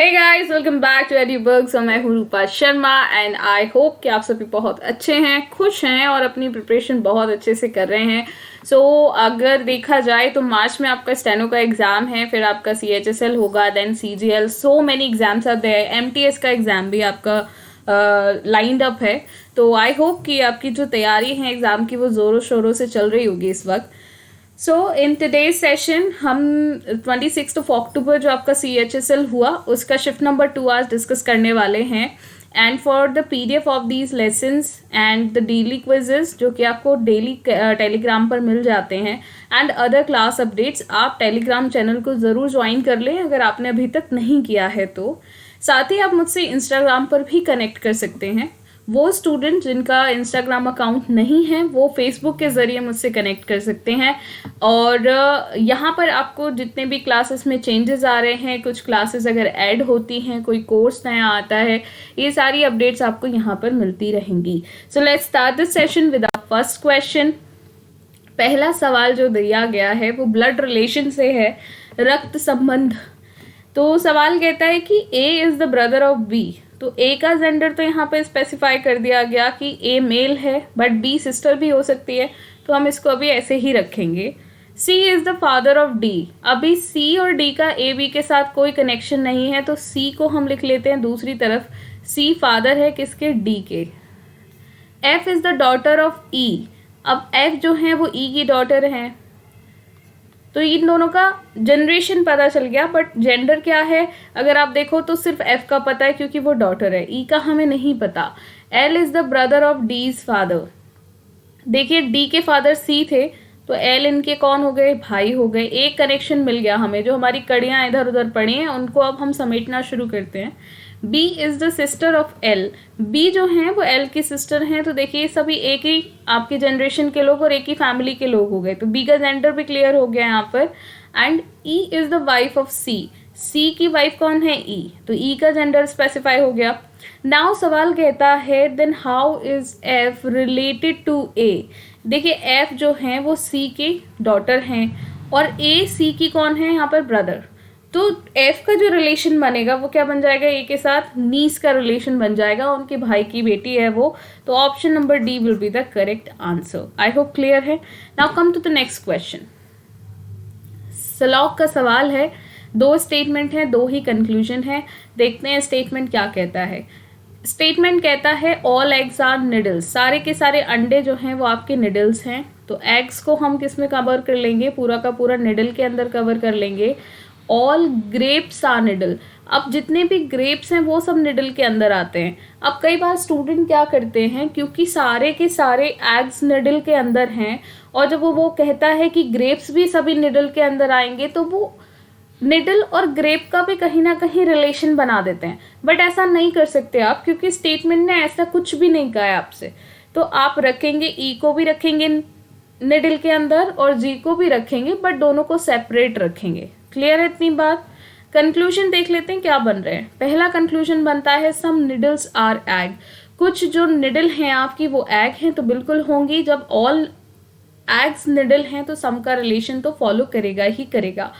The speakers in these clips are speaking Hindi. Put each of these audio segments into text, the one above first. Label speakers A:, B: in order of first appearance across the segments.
A: Hey guys, welcome back to एडीबर्ग। मैं हूँ Rupa Sharma and I hope कि आप सभी बहुत अच्छे हैं, खुश हैं और अपनी प्रिपरेशन बहुत अच्छे से कर रहे हैं। अगर देखा जाए तो मार्च में आपका स्टेनो का एग्जाम है, फिर आपका CHSL होगा, then CGL, so many exams आते हैं। MTS का एग्जाम भी आपका लाइंड अप है। तो आई होप कि आपकी जो तैयारी है एग्जाम की वो ज़ोरों शोरों से चल रही होगी इस वक्त। इन टुडेज सेशन हम 26 अक्टूबर जो आपका CHSL हुआ उसका शिफ्ट नंबर 2 आज डिस्कस करने वाले हैं। And for the PDF of these lessons and the daily quizzes जो कि आपको डेली टेलीग्राम पर मिल जाते हैं एंड अदर क्लास अपडेट्स, आप टेलीग्राम चैनल को ज़रूर ज्वाइन कर लें अगर आपने अभी तक नहीं किया है तो। साथ ही आप मुझसे इंस्टाग्राम पर भी कनेक्ट कर सकते हैं। वो स्टूडेंट जिनका इंस्टाग्राम अकाउंट नहीं है वो फेसबुक के ज़रिए मुझसे कनेक्ट कर सकते हैं। और यहाँ पर आपको जितने भी क्लासेस में चेंजेस आ रहे हैं, कुछ क्लासेस अगर ऐड होती हैं, कोई कोर्स नया आता है, ये सारी अपडेट्स आपको यहाँ पर मिलती रहेंगी। So let's start this session with our first question. पहला सवाल जो दिया गया है वो ब्लड रिलेशन से है, रक्त संबंध। तो सवाल कहता है कि A is the brother of B। तो A का जेंडर तो यहाँ पे स्पेसिफाई कर दिया गया कि A मेल है, बट B सिस्टर भी हो सकती है, तो हम इसको अभी ऐसे ही रखेंगे। C is the father of D। अभी C और D का A B के साथ कोई कनेक्शन नहीं है, तो C को हम लिख लेते हैं दूसरी तरफ। C फादर है किसके? D के। F is the daughter of E। अब F जो है वो E की डॉटर है, तो इन दोनों का जनरेशन पता चल गया, बट जेंडर क्या है अगर आप देखो तो सिर्फ F का पता है क्योंकि वो डॉटर है, E का हमें नहीं पता। L is the brother of D's father. देखिए D के फादर C थे, तो L इनके कौन हो गए? भाई हो गए। एक कनेक्शन मिल गया हमें, जो हमारी कड़ियाँ इधर उधर पड़ी हैं उनको अब हम समेटना शुरू करते हैं। B is the sister of L। B जो हैं वो L की सिस्टर हैं, तो देखिए सभी एक ही आपके जनरेशन के लोग और एक ही फैमिली के लोग हो गए, तो B का जेंडर भी क्लियर हो गया यहाँ पर। And E is the wife of C। C की वाइफ कौन है? E, तो E का जेंडर स्पेसिफाई हो गया। नाउ सवाल कहता है then how is F related to A। देखिए F जो हैं वो C की डॉटर हैं और A C की कौन है यहाँ पर? ब्रदर। तो F का जो रिलेशन बनेगा वो क्या बन जाएगा? A के साथ नीस का रिलेशन बन जाएगा, उनके भाई की बेटी है वो। तो option number D will be the correct answer. I hope clear है। Now come to the next question. सलॉक का सवाल है, 2 स्टेटमेंट है, 2 ही कंक्लूजन है। देखते हैं स्टेटमेंट क्या कहता है। स्टेटमेंट कहता है ऑल एग्स आर निडल्स। सारे के सारे अंडे जो हैं वो आपके निडल्स हैं। तो एग्स को हम किस में कवर कर लेंगे? पूरा का पूरा निडल के अंदर कवर कर लेंगे। All grapes are needle. अब जितने भी ग्रेप्स हैं वो सब निडल के अंदर आते हैं। अब कई बार स्टूडेंट क्या करते हैं, क्योंकि सारे के सारे एग्स निडल के अंदर हैं और जब वो कहता है कि ग्रेप्स भी सभी निडल के अंदर आएंगे, तो वो निडल और ग्रेप का भी कहीं ना कहीं रिलेशन बना देते हैं। बट ऐसा नहीं कर सकते आप, क्योंकि स्टेटमेंट ने ऐसा कुछ भी नहीं कहा है आपसे। तो आप रखेंगे E को भी रखेंगे निडल के अंदर और G को भी रखेंगे, बट दोनों को सेपरेट रखेंगे। क्लियर है इतनी बात? कंक्लूजन देख लेते हैं क्या बन रहे हैं। पहला कंक्लूजन बनता है सम निडल्स आर एग। कुछ जो निडल हैं आपकी वो एग हैं, तो बिल्कुल होंगी। जब ऑल एग्स निडल हैं तो सम का रिलेशन तो फॉलो करेगा ही करेगा।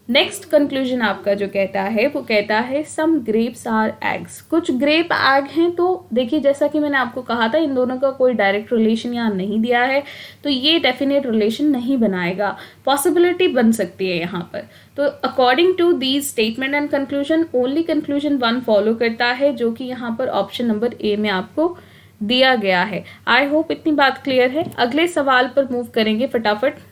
A: नेक्स्ट कंक्लूजन आपका जो कहता है वो कहता है सम ग्रेप्स आर एग्स। कुछ ग्रेप एग हैं, तो देखिए जैसा कि मैंने आपको कहा था इन दोनों का कोई डायरेक्ट रिलेशन यहाँ नहीं दिया है, तो ये डेफिनेट रिलेशन नहीं बनाएगा। पॉसिबिलिटी बन सकती है यहाँ पर। तो according to these statement and conclusion only conclusion 1 follow करता है, जो कि यहाँ पर ऑप्शन नंबर A में आपको दिया गया है। आई होप इतनी बात क्लियर है। अगले सवाल पर मूव करेंगे फटाफट।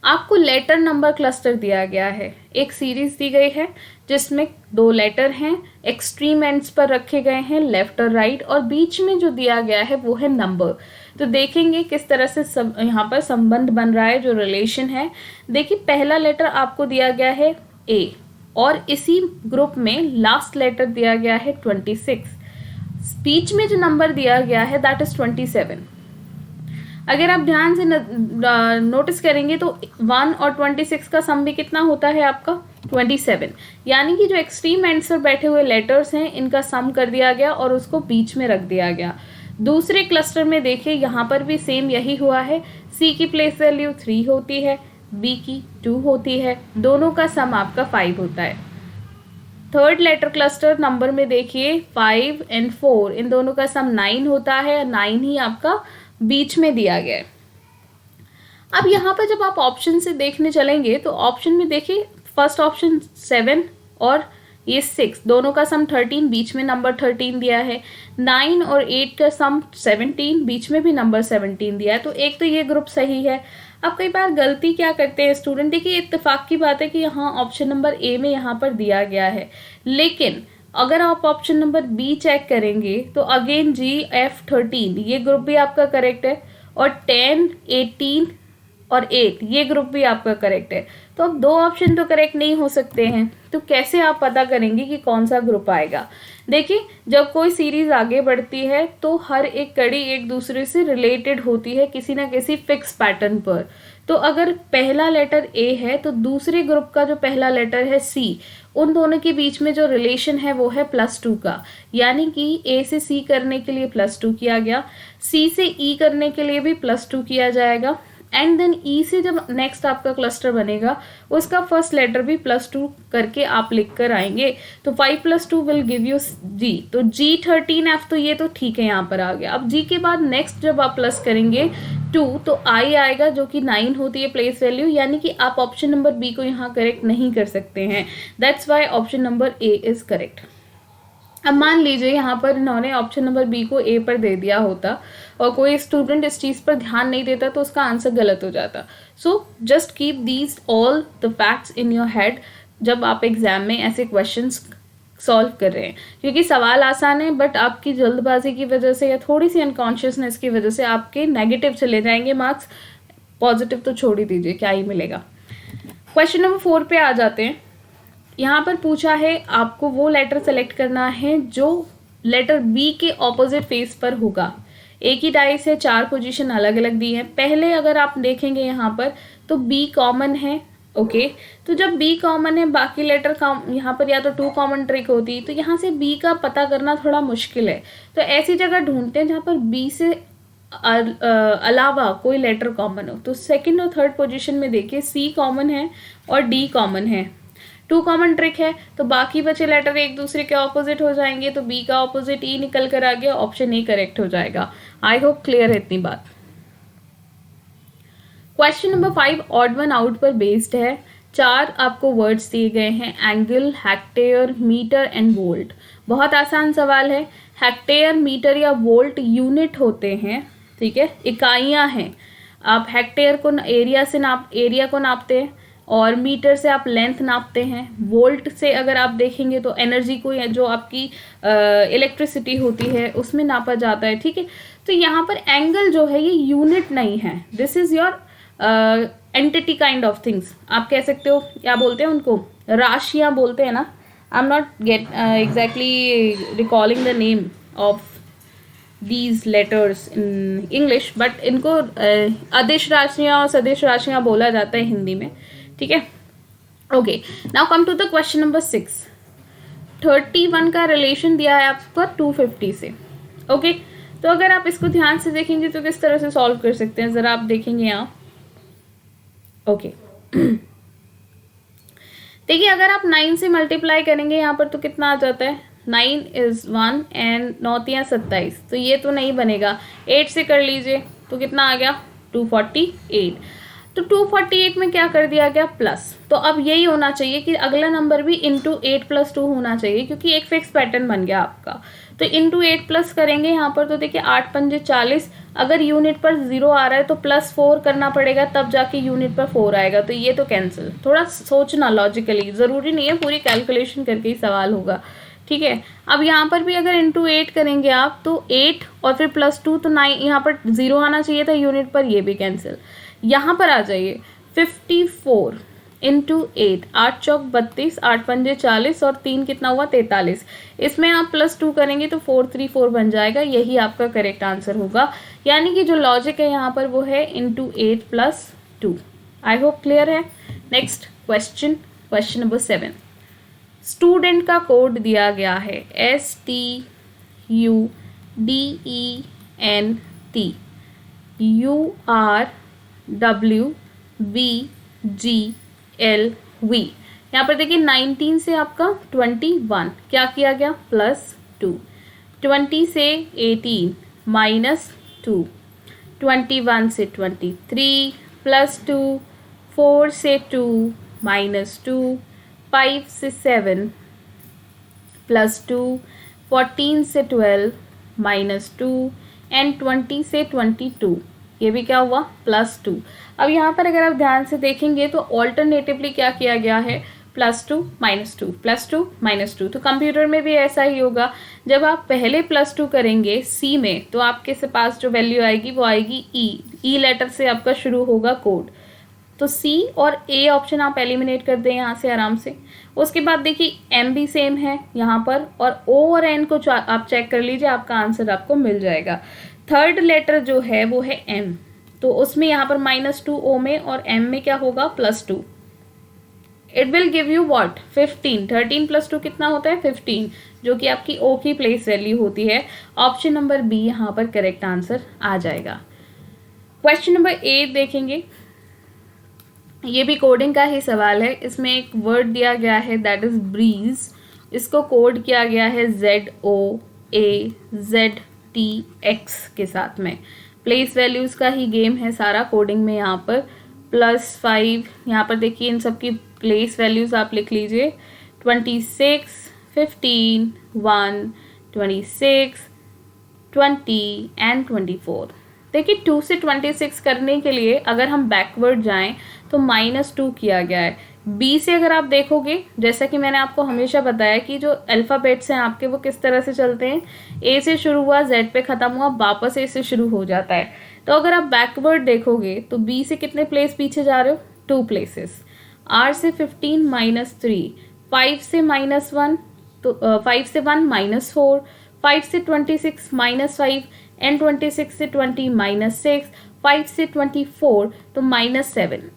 A: आपको लेटर नंबर क्लस्टर दिया गया है। एक सीरीज दी गई है जिसमें 2 लेटर हैं, एक्सट्रीम एंड्स पर रखे गए हैं, लेफ्ट और राइट, और बीच में जो दिया गया है वो है नंबर। तो देखेंगे किस तरह से यहाँ पर संबंध बन रहा है, जो रिलेशन है। देखिए पहला लेटर आपको दिया गया है A और इसी ग्रुप में लास्ट लेटर दिया गया है 26। बीच में जो नंबर दिया गया है दैट इज 27। अगर आप ध्यान से नोटिस करेंगे तो 1 और 26 का सम भी कितना होता है आपका? 27। यानी कि जो एक्सट्रीम एंड्स पर बैठे हुए लेटर्स हैं इनका सम कर दिया गया और उसको बीच में रख दिया गया। दूसरे क्लस्टर में देखिए यहाँ पर भी सेम यही हुआ है। C की प्लेस वैल्यू 3 होती है, B की 2 होती है, दोनों का सम आपका 5 होता है। थर्ड लेटर क्लस्टर नंबर में देखिए 5 एंड 4, इन दोनों का सम 9 होता है, 9 ही आपका बीच में दिया गया है। अब यहाँ पर जब आप ऑप्शन से देखने चलेंगे तो ऑप्शन में देखिए फर्स्ट ऑप्शन 7 और ये 6, दोनों का सम 13, बीच में नंबर 13 दिया है। 9 और 8 का सम 17, बीच में भी नंबर 17 दिया है। तो एक तो ये ग्रुप सही है। अब कई बार गलती क्या करते हैं स्टूडेंट, देखिए इत्तेफाक की बात है कि यहाँ ऑप्शन नंबर ए में यहाँ पर दिया गया है, लेकिन अगर आप ऑप्शन नंबर बी चेक करेंगे तो अगेन GF13 ये ग्रुप भी आपका करेक्ट है, और 10, 18 और 8 ये ग्रुप भी आपका करेक्ट है। तो अब दो ऑप्शन तो करेक्ट नहीं हो सकते हैं, तो कैसे आप पता करेंगे कि कौन सा ग्रुप आएगा? देखिए जब कोई सीरीज आगे बढ़ती है तो हर एक कड़ी एक दूसरे से रिलेटेड होती है किसी ना किसी फिक्स पैटर्न पर। तो अगर पहला लेटर ए है तो दूसरे ग्रुप का जो पहला लेटर है सी, उन दोनों के बीच में जो रिलेशन है वो है +2 का, यानी कि ए से सी करने के लिए +2 किया गया, सी से ई करने के लिए भी +2 किया जाएगा, एंड देन ई से जब नेक्स्ट आपका क्लस्टर बनेगा उसका फर्स्ट लेटर भी +2 करके आप लिख कर आएंगे। तो 5 + 2 विल गिव यू जी। तो G13F तो ये तो ठीक है, यहाँ पर आ गया। अब जी के बाद नेक्स्ट जब आप प्लस करेंगे 2 तो आई आएगा जो कि 9 होती है प्लेस वैल्यू, यानी कि आप ऑप्शन नंबर बी को यहाँ करेक्ट नहीं कर सकते हैं। That's why option number A is correct. अब मान लीजिए यहाँ पर इन्होंने ऑप्शन नंबर बी को ए पर दे दिया होता और कोई स्टूडेंट इस चीज़ पर ध्यान नहीं देता तो उसका आंसर गलत हो जाता। So just keep these all the facts in your head जब आप एग्जाम में ऐसे क्वेश्चंस सॉल्व कर रहे हैं, क्योंकि सवाल आसान है बट आपकी जल्दबाजी की वजह से या थोड़ी सी अनकॉन्शियसनेस की वजह से आपके नेगेटिव चले जाएंगे मार्क्स, पॉजिटिव तो छोड़ ही दीजिए, क्या ही मिलेगा। क्वेश्चन नंबर 4 पे आ जाते हैं। यहाँ पर पूछा है आपको वो लेटर सेलेक्ट करना है जो लेटर बी के ऑपोजिट फेस पर होगा। एक ही डाइस है, 4 पोजीशन अलग अलग दी है। पहले अगर आप देखेंगे यहाँ पर तो बी कॉमन है, ओके। तो जब बी कॉमन है बाकी लेटर यहाँ पर या तो 2 कॉमन ट्रिक होती, तो यहाँ से बी का पता करना थोड़ा मुश्किल है। तो ऐसी जगह ढूंढते हैं जहाँ पर बी से अलावा कोई लेटर कॉमन हो। तो सेकंड और थर्ड पोजीशन में देखिए सी कॉमन है और डी कॉमन है, 2 कॉमन ट्रिक है, तो बाकी बचे लेटर एक दूसरे के ऑपोजिट हो जाएंगे। तो बी का ऑपोजिट ई निकल कर आ गया, ऑप्शन ए करेक्ट हो जाएगा। आई होप क्लियर है इतनी बात। Question number 5 odd one out पर बेस्ड है। 4 आपको वर्ड्स दिए गए हैं, angle, hectare, metre and volt. बहुत आसान सवाल है। हेक्टेयर, मीटर या वोल्ट यूनिट होते हैं, ठीक है, इकाइयां हैं। आप हेक्टेयर को एरिया को नापते हैं और मीटर से आप लेंथ नापते हैं। वोल्ट से अगर आप देखेंगे तो एनर्जी को या जो आपकी इलेक्ट्रिसिटी होती है उसमें नापा जाता है, ठीक है। तो यहाँ पर एंगल जो है ये यूनिट नहीं है, this is your entity kind of things. आप कह सकते हो, क्या बोलते हैं उनको, राशियाँ बोलते हैं ना। I am not exactly recalling the name of these letters in English, but इनको अदिश राशियाँ और सदिश राशियाँ बोला जाता है हिंदी में, ठीक है। Okay, now come to the question number 6। 31 का रिलेशन दिया है आपका 250 से, ओके। तो अगर आप इसको ध्यान से देखेंगे तो किस तरह से सॉल्व कर सकते हैं, जरा आप देखेंगे यहाँ, ओके। देखिए अगर आप 9 से मल्टीप्लाई करेंगे यहाँ पर तो कितना आ जाता है, 9 is 1 एंड 9 27, तो ये तो नहीं बनेगा। 8 से कर लीजिए तो कितना आ गया, 248। तो 248 में क्या कर दिया गया, प्लस। तो अब यही होना चाहिए कि अगला नंबर भी इंटू 8 + 2 होना चाहिए, क्योंकि एक फिक्स पैटर्न बन गया आपका। तो इंटू 8 प्लस करेंगे यहाँ पर, तो देखिए 8 पंजे 40। अगर यूनिट पर 0 आ रहा है तो +4 करना पड़ेगा, तब जाके यूनिट पर 4 आएगा। तो ये तो कैंसिल। थोड़ा सोचना लॉजिकली, ज़रूरी नहीं है पूरी कैलकुलेशन करके ही सवाल होगा, ठीक है। अब यहाँ पर भी अगर इंटू 8 करेंगे आप तो 8 और फिर +2, तो 9 यहाँ पर 0 आना चाहिए था यूनिट पर, ये भी कैंसिल। यहाँ पर आ जाइए 54 इंटू 8, 8 चौक 32, 8 पंजे 40 और 3 कितना हुआ, 43। इसमें आप +2 करेंगे तो 434 बन जाएगा, यही आपका करेक्ट आंसर होगा। यानी कि जो लॉजिक है यहाँ पर वो है इंटू 8 + 2। आई होप क्लियर है। Next question, question number 7। Student का कोड दिया गया है STUDENT URWBGLV। यहाँ पर देखिए 19 से आपका 21 क्या किया गया +2, 20 से 18 -2, 21 से 23 +2, 4 से 2 -2, 5 से 7 +2, 14 से 12 -2 एंड 20 से 22, ये भी क्या हुआ +2। अब यहाँ पर अगर आप ध्यान से देखेंगे तो ऑल्टरनेटिवली क्या किया गया है +2 -2 +2 -2। तो कंप्यूटर में भी ऐसा ही होगा, जब आप पहले +2 करेंगे सी में तो आपके से पास जो वैल्यू आएगी वो आएगी ई लेटर से आपका शुरू होगा कोड। तो सी और ए ऑप्शन आप एलिमिनेट कर दें यहाँ से आराम से। उसके बाद देखिए एम भी सेम है यहाँ पर, और ओ और एन को आप चेक कर लीजिए, आपका आंसर आपको मिल जाएगा। थर्ड लेटर जो है वो है एम, तो उसमें यहाँ पर -2 ओ में और एम में क्या होगा +2। It will give you what 15, 13 +2 कितना होता है 15, जो कि आपकी ओ की प्लेस वैल्यू होती है। ऑप्शन नंबर बी यहाँ पर करेक्ट आंसर आ जाएगा। क्वेश्चन नंबर 8 देखेंगे, ये भी कोडिंग का ही सवाल है। इसमें एक वर्ड दिया गया है दैट इज ब्रीज, इसको कोड किया गया है ZOAZTX के साथ में। प्लेस वैल्यूज़ का ही गेम है सारा कोडिंग में। यहाँ पर +5, यहाँ पर देखिए इन सब की प्लेस वैल्यूज़ आप लिख लीजिए 26, 15, 1, 26, 20 एंड 24। देखिए 2 से 26 करने के लिए अगर हम बैकवर्ड जाएं तो -2 किया गया है। बी से अगर आप देखोगे, जैसा कि मैंने आपको हमेशा बताया कि जो अल्फ़ाबेट्स हैं आपके वो किस तरह से चलते हैं, ए से शुरू हुआ जेड पे ख़त्म हुआ, वापस ए से शुरू हो जाता है। तो अगर आप बैकवर्ड देखोगे तो बी से कितने प्लेस पीछे जा रहे हो 2 प्लेसेस। आर से 15 -3, 5 से -1 तो 5 से 1 -4, 5 से 26 -5 एंड 26 से 20 -6, 5 से 24 तो -7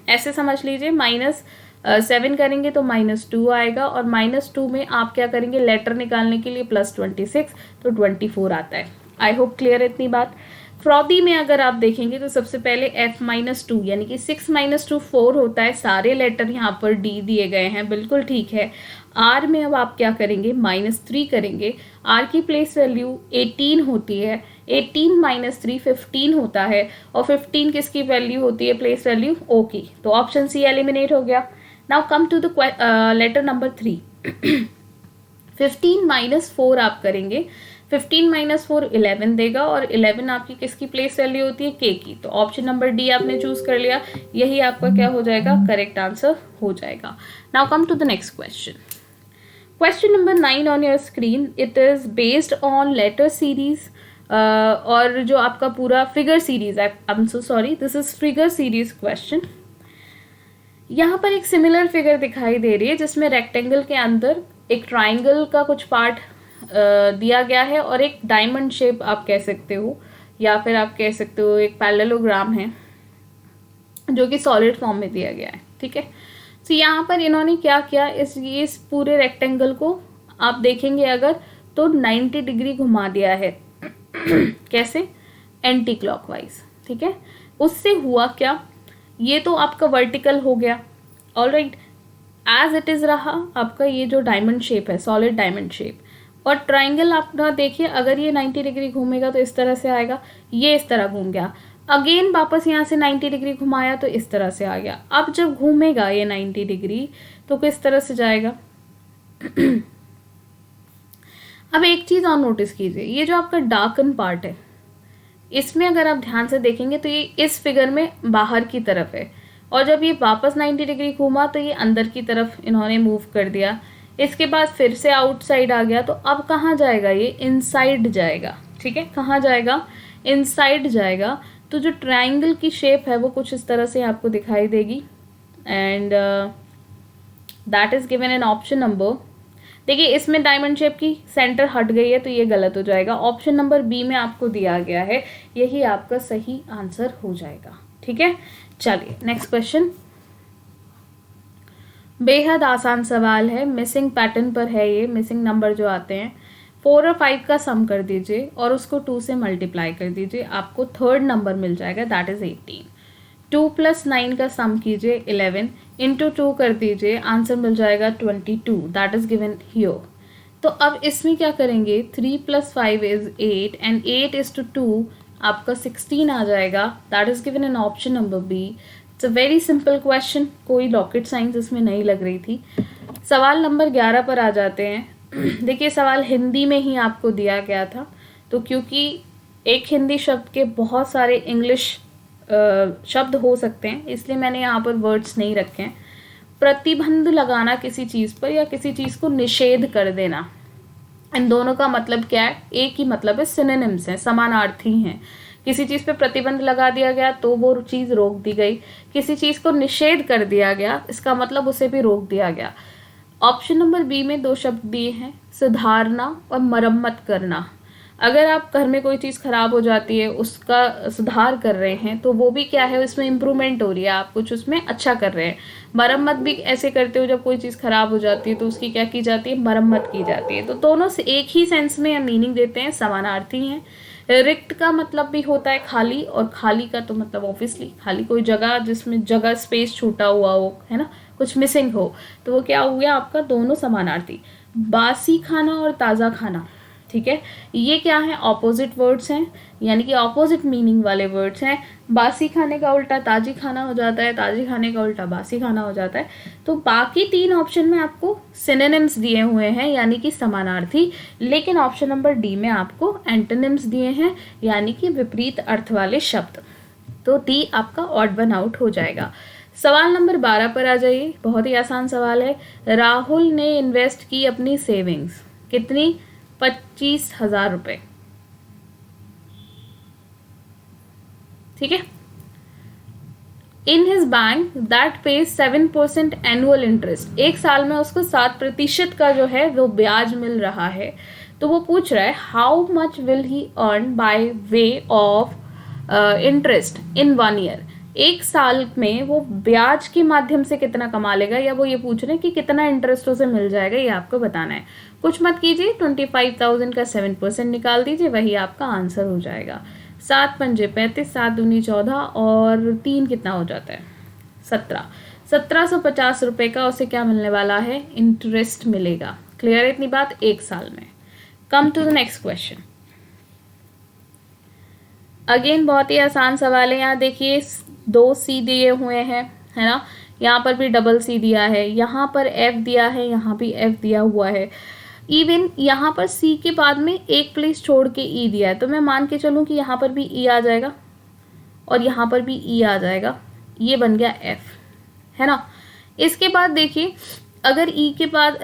A: ऐसे समझ लीजिए। -7 करेंगे तो -2 आएगा, और -2 में आप क्या करेंगे लेटर निकालने के लिए +26 तो 24 आता है। आई होप क्लियर है इतनी बात। फ्रॉदी में अगर आप देखेंगे तो सबसे पहले F-2 यानी कि 6 - 2 4 होता है। सारे लेटर यहाँ पर D दिए गए हैं, बिल्कुल ठीक है। R में अब आप क्या करेंगे -3 करेंगे। R की प्लेस वैल्यू 18 होती है, 18 - 3 15 होता है, और 15 किसकी वैल्यू होती है प्लेस वैल्यू O की। तो ऑप्शन सी एलिमिनेट हो गया। Now come to the letter number 3। 15 - 4 आप करेंगे, 15 - 4 11 देगा, और 11 आपकी किसकी प्लेस वैल्यू होती है K की। तो ऑप्शन नंबर डी आपने चूज कर लिया, यही आपका क्या हो जाएगा करेक्ट आंसर हो जाएगा। Now come to the next question. Question number 9 on your screen, it is based on letter series, और जो आपका पूरा फिगर सीरीज है, I am so sorry, this is figure series question. यहाँ पर एक सिमिलर फिगर दिखाई दे रही है जिसमें रेक्टेंगल के अंदर एक ट्राइंगल का कुछ पार्ट दिया गया है, और एक डायमंड शेप आप कह सकते हो, या फिर आप कह सकते हो एक पैरेललोग्राम है जो कि सॉलिड फॉर्म में दिया गया है। ठीक है, तो यहाँ पर इन्होंने क्या किया, इस पूरे रेक्टेंगल को आप देखेंगे अगर तो 90 डिग्री घुमा दिया है। कैसे, एंटी क्लॉकवाइज। ठीक है, उससे हुआ क्या, ये तो आपका वर्टिकल हो गया, ऑलराइट, एज इट इज रहा आपका ये जो डायमंड शेप है, सॉलिड डायमंड शेप। और ट्राइंगल आप ना देखिए, अगर ये 90 डिग्री घूमेगा तो इस तरह से आएगा, ये इस तरह घूम गया, अगेन वापस यहाँ से 90 डिग्री घुमाया तो इस तरह से आ गया। अब जब घूमेगा ये 90 डिग्री तो किस तरह से जाएगा। अब एक चीज़ और नोटिस कीजिए, ये जो आपका डार्कन पार्ट है, इसमें अगर आप ध्यान से देखेंगे तो ये इस फिगर में बाहर की तरफ है, और जब ये वापस 90 डिग्री घूमा तो ये अंदर की तरफ इन्होंने मूव कर दिया। इसके बाद फिर से आउटसाइड आ गया, तो अब कहाँ जाएगा, ये इनसाइड जाएगा। ठीक है, कहाँ जाएगा, इनसाइड जाएगा। तो जो ट्रायंगल की शेप है वो कुछ इस तरह से आपको दिखाई देगी, and that is given in option number, देखिए इसमें डायमंड शेप की सेंटर हट गई है तो ये गलत हो जाएगा। ऑप्शन नंबर बी में आपको दिया गया है, यही आपका सही आंसर हो जाएगा। ठीक है, चलिए नेक्स्ट क्वेश्चन, बेहद आसान सवाल है, मिसिंग पैटर्न पर है ये। मिसिंग नंबर जो आते हैं 4 और 5 का सम कर दीजिए और उसको 2 से मल्टीप्लाई कर दीजिए, आपको थर्ड नंबर मिल जाएगा, दैट इज 18। 2 + 9 का सम कीजिए 11, इंटू 2 कर दीजिए, आंसर मिल जाएगा 22, दैट इज गिवन हियर। तो अब इसमें क्या करेंगे, 3 + 5 इज 8 एंड 8 इज टू 2 आपका 16 आ जाएगा, that is given in option number B. It's a very simple question, कोई रॉकेट साइंस इसमें नहीं लग रही थी। सवाल नंबर 11 पर आ जाते हैं। देखिए सवाल हिंदी में ही आपको दिया गया था, तो क्योंकि एक हिंदी शब्द के बहुत सारे इंग्लिश शब्द हो सकते हैं, इसलिए मैंने यहाँ पर वर्ड्स नहीं रखे हैं। प्रतिबंध लगाना किसी चीज़ पर या किसी चीज़ को निषेध कर देना, इन दोनों का मतलब क्या है, एक ही मतलब है, सिनोनिम्स हैं, समानार्थी हैं। किसी चीज़ पे प्रतिबंध लगा दिया गया तो वो चीज़ रोक दी गई, किसी चीज़ को निषेध कर दिया गया इसका मतलब उसे भी रोक दिया गया। ऑप्शन नंबर बी में 2 शब्द दिए हैं, सुधारना और मरम्मत करना। अगर आप घर में कोई चीज़ ख़राब हो जाती है, उसका सुधार कर रहे हैं, तो वो भी क्या है, उसमें इम्प्रूवमेंट हो रही है, आप कुछ उसमें अच्छा कर रहे हैं। मरम्मत भी ऐसे करते हो, जब कोई चीज़ ख़राब हो जाती है तो उसकी क्या की जाती है, मरम्मत की जाती है। तो दोनों से एक ही सेंस में मीनिंग देते हैं, समानार्थी हैं। रिक्त का मतलब भी होता है खाली, और खाली का तो मतलब ऑब्वियसली खाली कोई जगह जिसमें जगह स्पेस छूटा हुआ हो, है ना, कुछ मिसिंग हो, तो वो क्या हो गया आपका, दोनों समानार्थी। बासी खाना और ताज़ा खाना, ठीक है, ये क्या है, ऑपोजिट वर्ड्स हैं, यानी कि ऑपोजिट मीनिंग वाले वर्ड्स हैं। बासी खाने का उल्टा ताजी खाना हो जाता है, ताजी खाने का उल्टा बासी खाना हो जाता है। तो बाकी 3 ऑप्शन में आपको सिनोनिम्स दिए हुए हैं, यानी कि समानार्थी, लेकिन ऑप्शन नंबर डी में आपको एंटोनिम्स दिए हैं, यानी कि विपरीत अर्थ वाले शब्द। तो डी आपका ऑड वन आउट हो जाएगा। सवाल नंबर 12 पर आ जाइए, बहुत ही आसान सवाल है। राहुल ने इन्वेस्ट की अपनी सेविंग्स, कितनी, 25,000 रुपये, ठीक है। In his bank that page 7% annual interest, एक साल में उसको 7% का जो है वो ब्याज मिल रहा है। तो वो पूछ रहा है how much will he earn by way of interest in 1 year, एक साल में वो ब्याज के माध्यम से कितना कमा लेगा, या वो ये पूछ रहे हैं कि कितना इंटरेस्ट उसे मिल जाएगा, ये आपको बताना है। कुछ मत कीजिए, 25,000 का 7% निकाल दीजिए, वही आपका आंसर हो जाएगा। 7 पंजे 35, 7 दूनी 14 और 3 कितना हो जाता है, 17। 1750 रुपये का उसे क्या मिलने वाला है, इंटरेस्ट मिलेगा। क्लियर है इतनी बात, एक साल में। Come to the next question. Again बहुत ही आसान सवाल है। यहाँ देखिए 2 C दिए हुए हैं, है ना, यहाँ पर भी डबल C दिया है, यहाँ पर F दिया है, यहाँ भी F दिया हुआ है। इवन यहाँ पर C के बाद में एक प्लेस छोड़ के E दिया है, तो मैं मान के चलूँ कि यहाँ पर भी E आ जाएगा और यहाँ पर भी E आ जाएगा, ये बन गया F, है ना। इसके बाद देखिए अगर E के बाद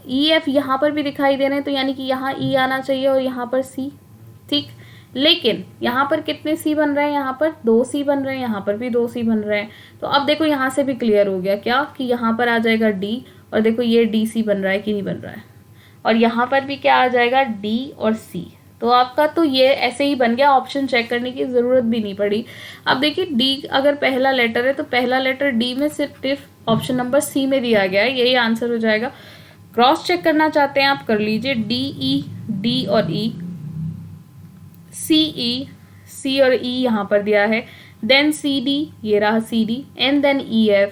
A: EF यहाँ पर भी दिखाई दे रहे हैं, तो यानी कि यहाँ E आना चाहिए और यहाँ पर C, ठीक। लेकिन यहाँ पर कितने C बन रहे हैं, यहाँ पर 2 C बन रहे हैं, यहाँ पर भी 2 C बन रहे हैं। तो अब देखो यहाँ से भी क्लियर हो गया क्या, कि यहाँ पर आ जाएगा D, और देखो ये DC बन रहा है कि नहीं बन रहा है, और यहाँ पर भी क्या आ जाएगा, D और C। तो आपका तो ये ऐसे ही बन गया, ऑप्शन चेक करने की ज़रूरत भी नहीं पड़ी। अब देखिए D अगर पहला लेटर है तो पहला लेटर D में सिर्फ ऑप्शन नंबर C में दिया गया है, यही आंसर हो जाएगा। क्रॉस चेक करना चाहते हैं आप, कर लीजिए, D और E, C और E यहाँ पर दिया है, देन CD, ये रहा CD, एंड देन EF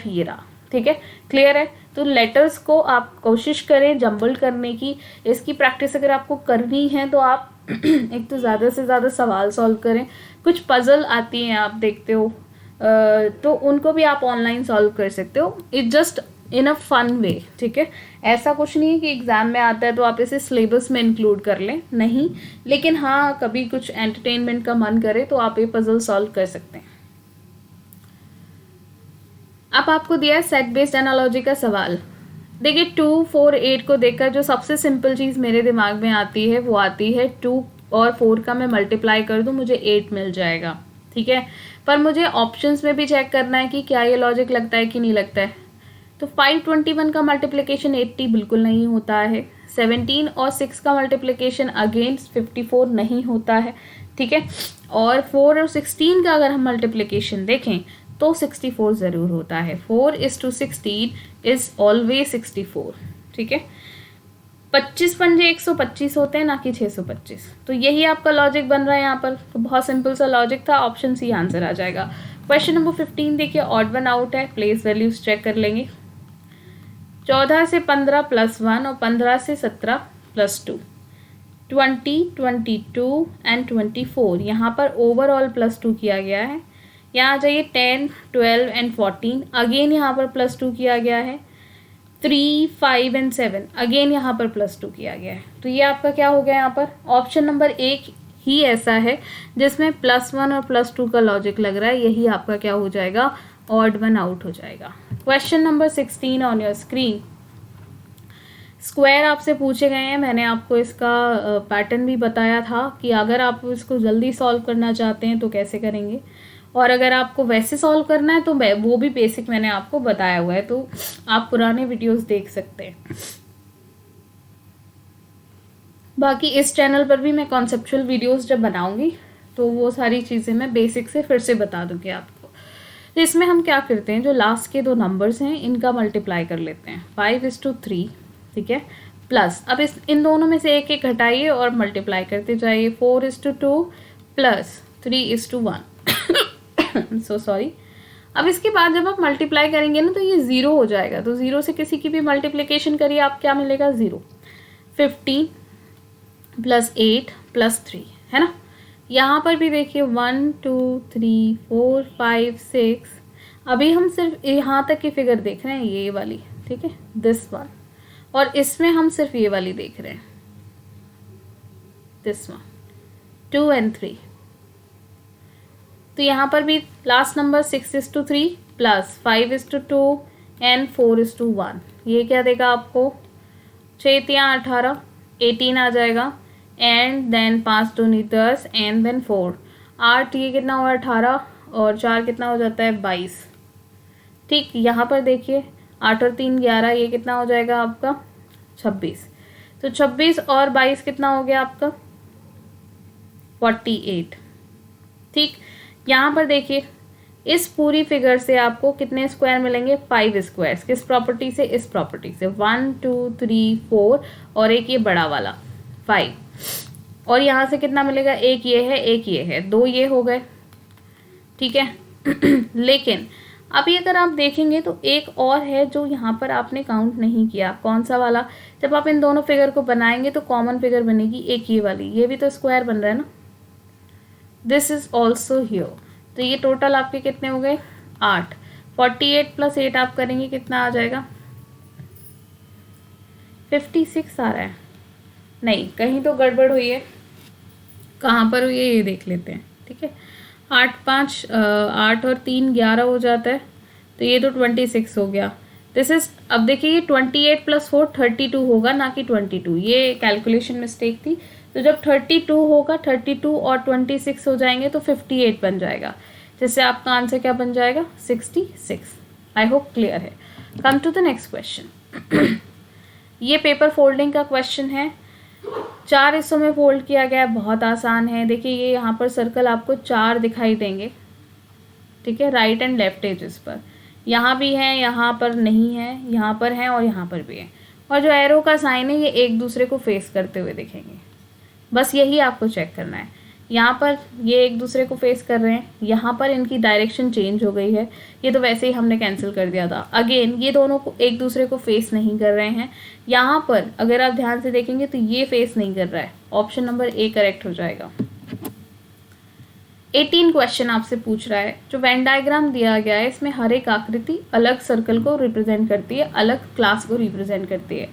A: ये रहा, ठीक है। क्लियर है। तो लेटर्स को आप कोशिश करें जंबल करने की, इसकी प्रैक्टिस अगर आपको करनी है तो आप एक तो ज़्यादा से ज़्यादा सवाल सॉल्व करें। कुछ पजल आती हैं आप देखते हो, तो उनको भी आप ऑनलाइन सॉल्व कर सकते हो, it just in a fun way, ठीक है। ऐसा कुछ नहीं है कि एग्ज़ाम में आता है तो आप इसे सिलेबस में इंक्लूड कर लें, नहीं, लेकिन हाँ कभी कुछ एंटरटेनमेंट का मन करे तो आप ये पजल सॉल्व कर सकते हैं। अब आपको दिया है सेट बेस्ड एनालॉजी का सवाल। देखिए 2, 4, 8 को देखकर जो सबसे सिंपल चीज़ मेरे दिमाग में आती है वो आती है 2 और 4 का मैं मल्टीप्लाई कर दूँ मुझे 8 मिल जाएगा, ठीक है। पर मुझे ऑप्शंस में भी चेक करना है कि क्या ये लॉजिक लगता है कि नहीं लगता है। तो 521 का मल्टीप्लिकेशन 80 बिल्कुल नहीं होता है। 17 और 6 का मल्टीप्लिकेशन अगेन 54 नहीं होता है, ठीक है। और 4 और 16 का अगर हम मल्टीप्लिकेशन देखें तो 64 ज़रूर होता है। 4:16 इज़ ऑलवेज 64, ठीक है। 25 पंजे 125 होते हैं, ना कि 625। तो यही आपका लॉजिक बन रहा है यहाँ पर। तो बहुत सिंपल सा लॉजिक था, ऑप्शन सी आंसर आ जाएगा। क्वेश्चन नंबर 15 देखिए, ऑड वन आउट है, प्लेस वैल्यूज चेक कर लेंगे। 14 से 15 प्लस 1 और 15 से 17 प्लस 2, 20, 22 एंड 24। यहाँ पर ओवरऑल प्लस 2 किया गया है। यहाँ जाइए 10, 12 एंड 14, अगेन यहाँ पर प्लस 2 किया गया है। 3, 5 एंड 7, अगेन यहाँ पर प्लस 2 किया गया है। तो ये आपका क्या हो गया, यहाँ पर ऑप्शन नंबर 1 ही ऐसा है जिसमें +1 और +2 का लॉजिक लग रहा है। यही आपका क्या हो जाएगा, ऑड वन आउट हो जाएगा। Question number 16 on your screen. Square आपसे पूछे गए हैं। मैंने आपको इसका पैटर्न भी बताया था कि अगर आप इसको जल्दी सॉल्व करना चाहते हैं तो कैसे करेंगे, और अगर आपको वैसे सॉल्व करना है तो वो भी बेसिक मैंने आपको बताया हुआ है, तो आप पुराने वीडियोस देख सकते हैं। बाकी इस चैनल पर भी मैं कॉन्सेप्चुअल वीडियोस जब बनाऊंगी तो वो सारी चीज़ें मैं बेसिक से फिर से बता दूंगी आपको। तो इसमें हम क्या करते हैं, जो लास्ट के दो नंबर्स हैं इनका मल्टीप्लाई कर लेते हैं। 5:3, ठीक है, प्लस अब इन दोनों में से एक एक घटाइए और मल्टीप्लाई करते जाइए। 4:2 प्लस 3:1 सो सॉरी। अब इसके बाद जब आप मल्टीप्लाई करेंगे ना तो ये 0 हो जाएगा, तो 0 से किसी की भी मल्टीप्लिकेशन करिए, आप क्या मिलेगा, 0। 15 प्लस 8 प्लस 3, है ना। यहाँ पर भी देखिए 1, 2, 3, 4, 5, 6। अभी हम सिर्फ यहाँ तक की फिगर देख रहे हैं, ये वाली, ठीक है, दिस वन, और इसमें हम सिर्फ ये वाली देख रहे हैं, दिस वन, 2 and 3। तो यहाँ पर भी लास्ट नंबर 6:3 प्लस 5:2 एंड 4:1, ये क्या देगा आपको, 6×3 = 18, 18 आ जाएगा, एंड देन 5 दूनी 10 एंड देन 4, 8, ये कितना हुआ 18, और 4 कितना हो जाता है 22। ठीक, यहाँ पर देखिए 8 और 3 11, ये कितना हो जाएगा आपका 26। तो 26 और 22 कितना हो गया आपका 48। ठीक, यहाँ पर देखिए इस पूरी फिगर से आपको कितने स्क्वायर मिलेंगे, 5 स्क्वायर्स। किस प्रॉपर्टी से, इस प्रॉपर्टी से, 1, 2, 3, 4 और एक ये बड़ा वाला 5, और यहाँ से कितना मिलेगा, एक ये है, एक ये है, 2 ये हो गए, ठीक है। लेकिन अभी अगर आप देखेंगे तो एक और है जो यहाँ पर आपने काउंट नहीं किया। कौन सा वाला, जब आप इन दोनों फिगर को बनाएंगे तो कॉमन फिगर बनेगी एक ये वाली, ये भी तो स्क्वायर बन रहा है ना, दिस इज ऑल्सो हियर। तो ये टोटल आपके कितने हो गए 8। 48 + 8 आप करेंगे कितना आ जाएगा, 56 आ रहा है। नहीं, कहीं तो गड़बड़ हुई है, कहाँ पर हुई है ये देख लेते हैं, ठीक है। 8 और 3 11 हो जाता है, तो ये तो 26 हो गया। दिस इज, अब देखिए ये 28 + 4 32 होगा, ना कि 22, ये कैलकुलेशन मिस्टेक थी। तो जब 32 होगा, 32 और 26 हो जाएंगे तो 58 बन जाएगा, जिससे आपका आंसर क्या बन जाएगा 66। आई होप क्लियर है। Come to the next question. ये पेपर फोल्डिंग का क्वेश्चन है, 4 हिस्सों में फोल्ड किया गया है, बहुत आसान है। देखिए ये यहाँ पर सर्कल आपको 4 दिखाई देंगे, ठीक है, राइट एंड लेफ्ट एजेस पर। यहाँ भी है, यहाँ पर नहीं है, यहाँ पर है और यहाँ पर भी है, और जो एरो का साइन है ये एक दूसरे को फेस करते हुए दिखेंगे। बस यही आपको चेक करना है। यहाँ पर ये एक दूसरे को फेस कर रहे हैं, यहाँ पर इनकी डायरेक्शन चेंज हो गई है, ये तो वैसे ही हमने कैंसिल कर दिया था। अगेन ये दोनों को एक दूसरे को फेस नहीं कर रहे हैं। यहाँ पर अगर आप ध्यान से देखेंगे तो ये फेस नहीं कर रहा है, ऑप्शन नंबर ए करेक्ट हो जाएगा। 18 क्वेश्चन आपसे पूछ रहा है, जो वेन डायग्राम दिया गया है इसमें हर एक आकृति अलग सर्कल को रिप्रेजेंट करती है, अलग क्लास को रिप्रेजेंट करती है।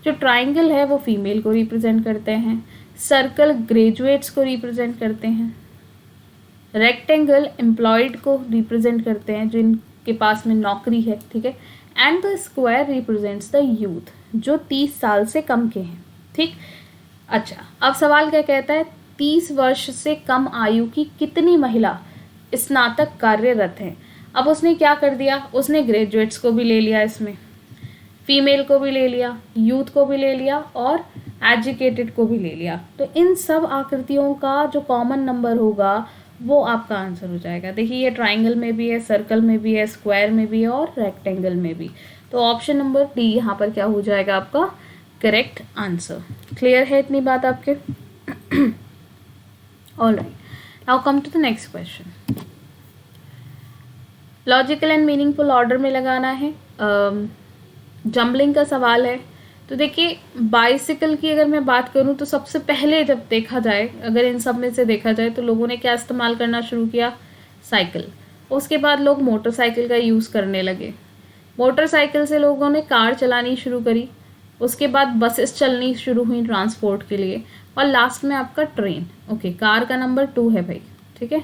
A: जो ट्राइंगल है वो फीमेल को रिप्रेजेंट करते हैं, सर्कल ग्रेजुएट्स को रिप्रेजेंट करते हैं, रेक्टेंगल एम्प्लॉयड को रिप्रेजेंट करते हैं जिनके पास में नौकरी है, ठीक है, and the square represents the youth जो 30 साल से कम के हैं। ठीक, अच्छा, अब सवाल क्या कहता है, 30 वर्ष से कम आयु की कितनी महिला स्नातक कार्यरत हैं। अब उसने क्या कर दिया, उसने ग्रेजुएट्स को भी ले लिया, इसमें फीमेल को भी ले लिया, यूथ को भी ले लिया और एजुकेटेड को भी ले लिया। तो इन सब आकृतियों का जो कॉमन नंबर होगा वो आपका आंसर हो जाएगा। देखिए ये ट्राइंगल में भी है, सर्कल में भी है, स्क्वायर में भी है और रेक्टेंगल में भी। तो ऑप्शन नंबर डी यहाँ पर क्या हो जाएगा आपका करेक्ट आंसर। क्लियर है इतनी बात आपके? Alright, now come to the next question. Logical and meaningful order में लगाना है। जम्बलिंग का सवाल है। तो देखिए बाइसिकल की अगर मैं बात करूं तो सबसे पहले जब देखा जाए, अगर इन सब में से देखा जाए तो लोगों ने क्या इस्तेमाल करना शुरू किया, साइकिल। उसके बाद लोग मोटरसाइकिल का यूज़ करने लगे, मोटरसाइकिल से लोगों ने कार चलानी शुरू करी, उसके बाद बसेस चलनी शुरू हुई ट्रांसपोर्ट के लिए, और लास्ट में आपका ट्रेन। ओके, कार का नंबर 2 है भाई, ठीक है।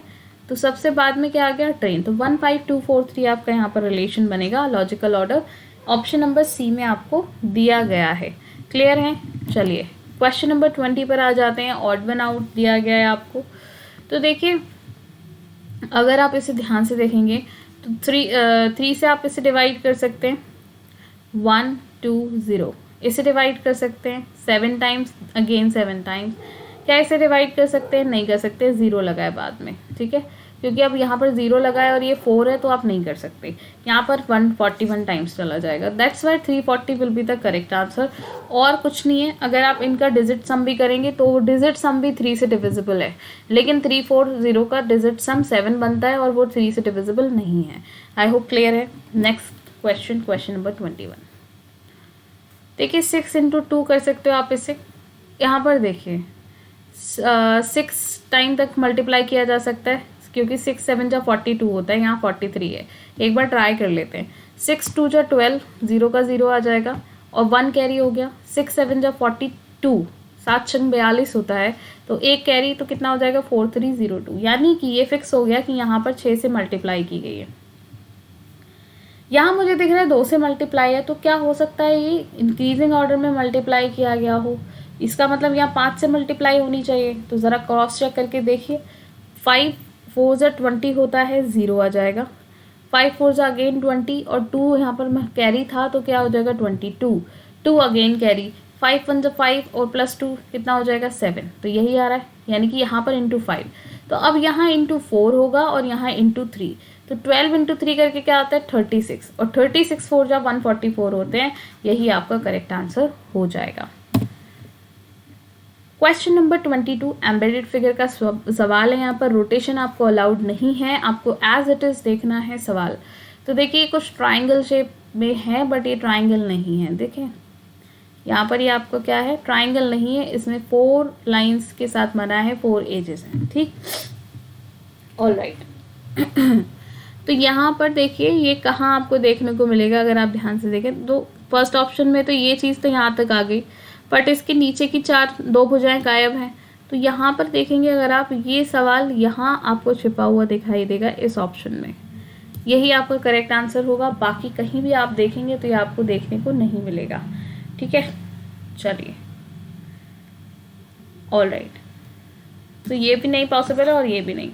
A: तो सबसे बाद में क्या आ गया, ट्रेन। तो 1 5 2 4 3 आपका यहाँ पर रिलेशन बनेगा, logical order. Option number C में आपको दिया गया है। क्लियर है। चलिए क्वेश्चन नंबर 20 पर आ जाते हैं। ऑड वन आउट दिया गया है आपको। तो देखिए अगर आप इसे ध्यान से देखेंगे तो 3 से आप इसे डिवाइड कर सकते हैं, 1 2 0 इसे डिवाइड कर सकते हैं 7 टाइम्स, अगेन 7 टाइम्स। क्या इसे डिवाइड कर सकते हैं, नहीं कर सकते, 0 लगा है बाद में, ठीक है, क्योंकि अब यहाँ पर 0 लगा है और ये 4 है तो आप नहीं कर सकते। यहाँ पर 141 टाइम्स चला जाएगा, that's why 340 will be the correct answer, और कुछ नहीं है। अगर आप इनका डिजिट सम भी करेंगे तो डिजिट सम भी 3 से डिविजिबल है, लेकिन 340 का डिजिट सम 7 बनता है और वो 3 से डिविजिबल नहीं है। आई होप क्लियर है। Next question, question number 21। देखिए 6 इंटू 2 कर सकते हो आप इसे। यहाँ पर देखिए 6 टाइम तक मल्टीप्लाई किया जा सकता है, क्योंकि 6 7 जा 42 होता है, यहाँ 43 है। एक बार ट्राई कर लेते हैं। 6 2 जा 12, 0 का 0 आ जाएगा और 1 कैरी हो गया। 6 7 जा 42, 7 6 42 होता है, तो एक कैरी, तो कितना हो जाएगा 4302। यानी कि ये फिक्स हो गया कि यहाँ पर 6 से मल्टीप्लाई की गई है। यहाँ मुझे दिख रहा है 2 से मल्टीप्लाई है, तो क्या हो सकता है ये इंक्रीजिंग ऑर्डर में मल्टीप्लाई किया गया हो। इसका मतलब यहाँ 5 से मल्टीप्लाई होनी चाहिए। तो ज़रा क्रॉस चेक करके देखिए, 5 4 जा 20 होता है, 0 आ जाएगा। 5 4 जा अगेन 20 और 2 यहाँ पर कैरी था, तो क्या हो जाएगा 22, 2 अगेन कैरी, 5 1 जा 5 और प्लस 2 कितना हो जाएगा 7। तो यही आ रहा है, यानी कि यहाँ पर इंटू 5। तो अब यहाँ इंटू 4 होगा और यहाँ इंटू 3, तो 12 इंटू 3 करके क्या आता है 36, और 36 4 जा 144 होते हैं। यही आपका करेक्ट आंसर हो जाएगा। क्वेश्चन नंबर 22 एम्बेडेड फिगर का सवाल है। यहाँ पर रोटेशन आपको अलाउड नहीं है, आपको एज इट इज़ देखना है सवाल। तो देखिए कुछ ट्राइंगल शेप में है, बट ये ट्राइंगल नहीं है। देखें यहाँ पर ये आपको क्या है, ट्राइंगल नहीं है, इसमें 4 लाइंस के साथ बना है, 4 एजेस हैं, ठीक। All right. तो यहाँ पर देखिए ये कहाँ आपको देखने को मिलेगा, अगर आप ध्यान से देखें तो फर्स्ट ऑप्शन में तो ये चीज़ तो यहाँ तक आ गई, बट इसके नीचे की 2 भुजाएं गायब हैं। तो यहाँ पर देखेंगे अगर आप, ये सवाल यहाँ आपको छिपा हुआ दिखाई देगा इस ऑप्शन में, यही आपका करेक्ट आंसर होगा। बाकी कहीं भी आप देखेंगे तो ये आपको देखने को नहीं मिलेगा, ठीक है। चलिए ऑल राइट, तो ये भी नहीं पॉसिबल है और ये भी नहीं।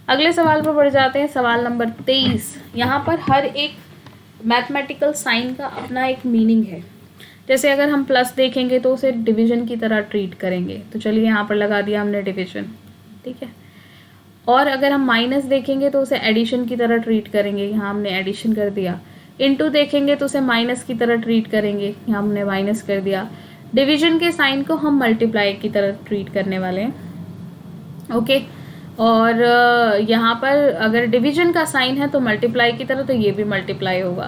A: अगले सवाल पर बढ़ जाते हैं, सवाल नंबर 23। यहाँ पर हर एक मैथमेटिकल साइन का अपना एक मीनिंग है। जैसे अगर हम प्लस देखेंगे तो उसे डिवीजन की तरह ट्रीट करेंगे, तो चलिए यहाँ पर लगा दिया हमने डिवीजन, ठीक है। और अगर हम माइनस देखेंगे तो उसे एडिशन की तरह ट्रीट करेंगे, यहाँ हमने एडिशन कर दिया। इनटू देखेंगे तो उसे माइनस की तरह ट्रीट करेंगे, यहाँ हमने माइनस कर दिया। डिवीजन के साइन को हम मल्टीप्लाई की तरह ट्रीट करने वाले हैं, ओके। और यहाँ पर अगर डिवीजन का साइन है तो मल्टीप्लाई की तरह, तो ये भी मल्टीप्लाई होगा।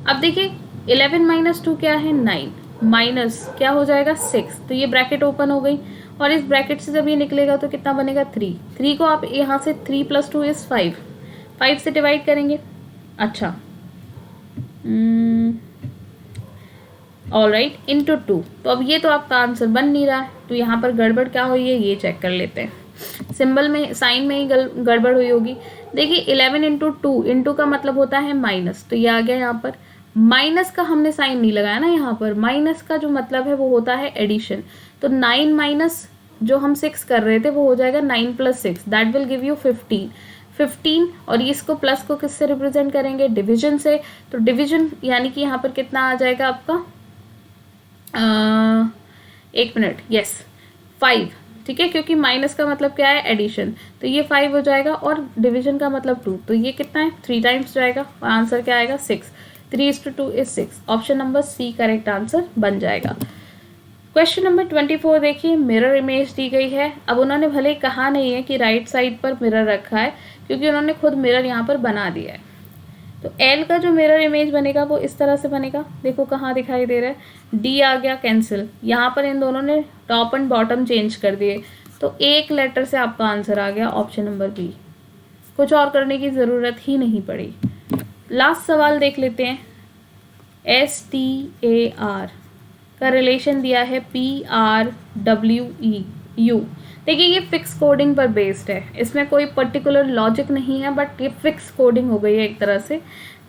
A: अब देखिए 11 माइनस 2 क्या है 9, माइनस क्या हो जाएगा 6, तो ये ब्रैकेट ओपन हो गई, और इस ब्रैकेट से जब ये निकलेगा तो कितना बनेगा 3। 3 को आप यहाँ से 3 + 2 = 5, 5 से डिवाइड करेंगे। अच्छा ऑल राइट, इंटू 2। तो अब ये तो आपका आंसर बन नहीं रहा है, तो यहाँ पर गड़बड़ क्या हुई है ये चेक कर लेते हैं। सिंबल में, साइन में ही गड़बड़ हुई होगी। देखिए 11 इंटू 2, इंटू का मतलब होता है माइनस, तो ये आ गया यहाँ पर। माइनस का हमने साइन नहीं लगाया ना, यहाँ पर माइनस का जो मतलब है वो होता है एडिशन। तो 9 माइनस जो हम 6 कर रहे थे वो हो जाएगा 9 + 6, दैट विल गिव यू 15। और इसको प्लस को किससे रिप्रेजेंट करेंगे, डिवीजन से। तो डिवीजन यानी कि यहाँ पर कितना आ जाएगा आपका, 1 मिनट, यस 5, ठीक है, क्योंकि माइनस का मतलब क्या है एडिशन, तो ये 5 हो जाएगा, और डिवीजन का मतलब 2, तो ये कितना है 3 टाइम्स जाएगा, और आंसर क्या आएगा 6। 3:2 = 6। Option number C correct answer बन जाएगा। क्वेश्चन नंबर 24 देखिए, मिरर इमेज दी गई है। अब उन्होंने भले कहा नहीं है कि राइट साइड पर मिरर रखा है, क्योंकि उन्होंने खुद मिरर यहाँ पर बना दिया है। तो एल का जो मिरर इमेज बनेगा वो इस तरह से बनेगा, देखो कहाँ दिखाई दे रहा है, डी आ गया कैंसिल, यहाँ पर इन दोनों ने टॉप एंड बॉटम चेंज कर दिए, तो एक लेटर से आपका आंसर आ गया ऑप्शन नंबर बी, कुछ और करने की ज़रूरत ही नहीं पड़ी। लास्ट सवाल देख लेते हैं। STAR का रिलेशन दिया है PRWEU। देखिए ये फिक्स कोडिंग पर बेस्ड है, इसमें कोई पर्टिकुलर लॉजिक नहीं है, बट ये फिक्स कोडिंग हो गई है एक तरह से।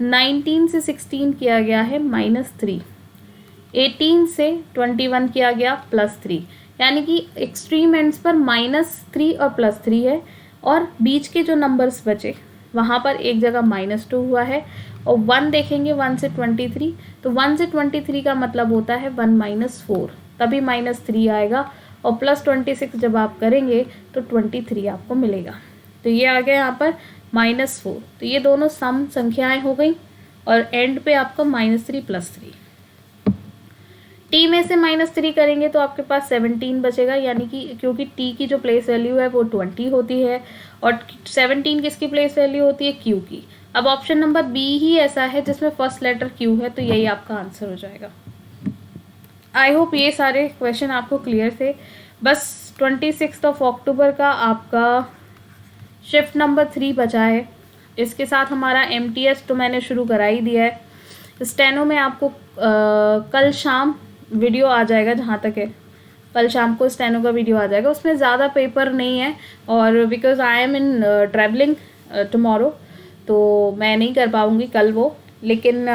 A: 19 से 16 किया गया है -3, 18 से 21 किया गया +3, यानी कि एक्सट्रीम एंड्स पर -3 और +3 है, और बीच के जो नंबर्स बचे वहाँ पर एक जगह -2 हुआ है। और 1 देखेंगे 1 से 23, तो 1 से 23 का मतलब होता है 1 - 4, तभी -3 आएगा, और +26 जब आप करेंगे तो 23 आपको मिलेगा। तो ये आ गया यहाँ पर -4, तो ये दोनों सम संख्याएं हो गई, और एंड पे आपका -3 +3। टी में से -3 करेंगे तो आपके पास 17 बचेगा, यानी कि क्योंकि टी की जो प्लेस वैल्यू है वो 20 होती है, और 17 किसकी प्लेस वैल्यू होती है, क्यू की। अब ऑप्शन नंबर बी ही ऐसा है जिसमें फर्स्ट लेटर क्यू है, तो यही आपका आंसर हो जाएगा। आई होप ये सारे क्वेश्चन आपको क्लियर थे। बस 26 अक्टूबर का आपका शिफ्ट नंबर 3 बचा है, इसके साथ हमारा MTS तो मैंने शुरू करा ही दिया है। स्टेनो में आपको कल शाम वीडियो आ जाएगा, जहाँ तक है कल शाम को स्टेनो का वीडियो आ जाएगा, उसमें ज़्यादा पेपर नहीं है, और because I am in travelling tomorrow, तो मैं नहीं कर पाऊँगी कल वो, लेकिन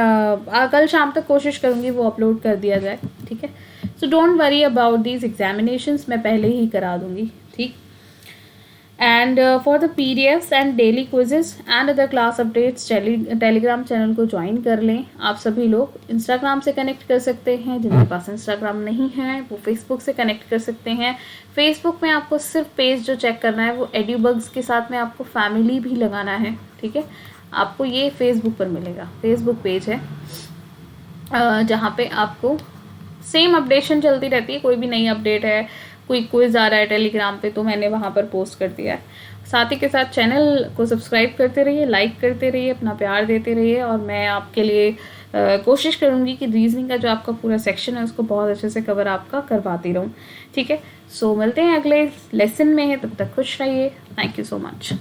A: कल शाम तक कोशिश करूँगी वो अपलोड कर दिया जाए, ठीक है। So don't worry about these examinations, मैं पहले ही करा दूँगी, ठीक। And for the PDFs and daily quizzes and other class updates Telegram channel को ज्वाइन कर लें। आप सभी लोग इंस्टाग्राम से कनेक्ट कर सकते हैं, जिनके पास इंस्टाग्राम नहीं है वो फेसबुक से कनेक्ट कर सकते हैं। फेसबुक में आपको सिर्फ पेज जो चेक करना है वो एड्यूबग्स के साथ में आपको फैमिली भी लगाना है, ठीक है। आपको ये फेसबुक पर मिलेगा, फेसबुक पेज है जहाँ पे आपको सेम अपडेशन चलती रहती है, कोई भी नई अपडेट है, कोई क्विज आ रहा है टेलीग्राम पे, तो मैंने वहाँ पर पोस्ट कर दिया है। साथ ही के साथ चैनल को सब्सक्राइब करते रहिए, लाइक करते रहिए, अपना प्यार देते रहिए, और मैं आपके लिए कोशिश करूँगी कि रीजनिंग का जो आपका पूरा सेक्शन है उसको बहुत अच्छे से कवर आपका करवाती रहूँ, ठीक है। सो मिलते हैं अगले लेसन में, तब तक खुश रहिए। Thank you so much.